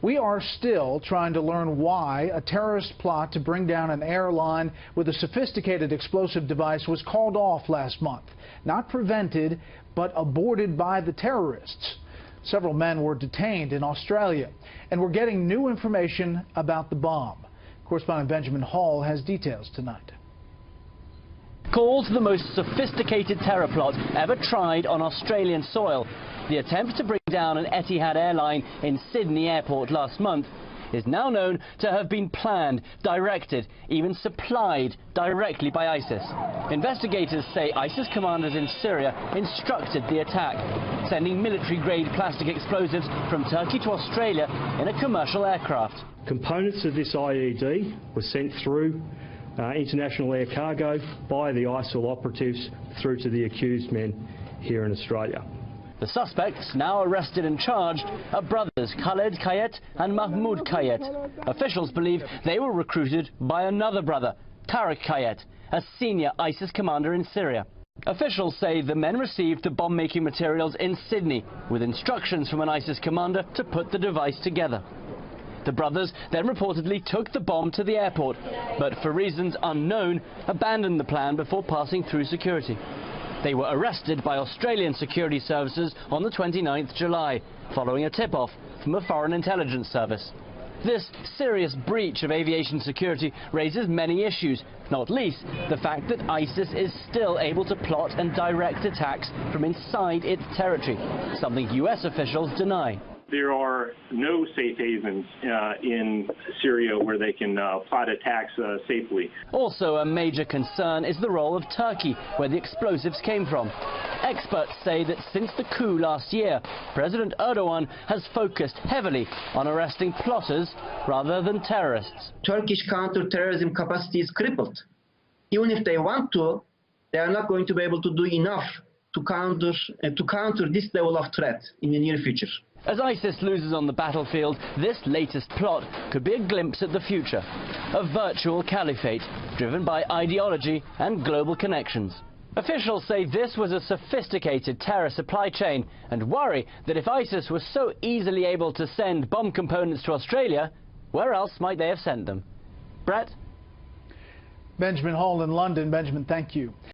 We are still trying to learn why a terrorist plot to bring down an airline with a sophisticated explosive device was called off last month. Not prevented, but aborted by the terrorists. Several men were detained in Australia, and we're getting new information about the bomb. Correspondent Benjamin Hall has details tonight. Called the most sophisticated terror plot ever tried on Australian soil, the attempt to bring down an Etihad airline in Sydney Airport last month is now known to have been planned, directed, even supplied directly by ISIS. Investigators say ISIS commanders in Syria instructed the attack, sending military-grade plastic explosives from Turkey to Australia in a commercial aircraft. Components of this IED were sent through international air cargo by the ISIL operatives through to the accused men here in Australia. The suspects, now arrested and charged, are brothers Khaled Kayet and Mahmoud Kayet. Officials believe they were recruited by another brother, Tariq Kayet, a senior ISIS commander in Syria. Officials say the men received the bomb-making materials in Sydney, with instructions from an ISIS commander to put the device together. The brothers then reportedly took the bomb to the airport, but for reasons unknown, abandoned the plan before passing through security. They were arrested by Australian security services on the 29th July, following a tip-off from a foreign intelligence service. This serious breach of aviation security raises many issues, not least the fact that ISIS is still able to plot and direct attacks from inside its territory, something US officials deny. There are no safe havens in Syria where they can plot attacks safely. Also a major concern is the role of Turkey, where the explosives came from. Experts say that since the coup last year, President Erdogan has focused heavily on arresting plotters rather than terrorists. Turkish counter-terrorism capacity is crippled. Even if they want to, they are not going to be able to do enough to counter this level of threat in the near future. As ISIS loses on the battlefield, this latest plot could be a glimpse at the future, a virtual caliphate driven by ideology and global connections. Officials say this was a sophisticated terror supply chain and worry that if ISIS was so easily able to send bomb components to Australia, where else might they have sent them? Brett? Benjamin Hall in London. Benjamin, thank you.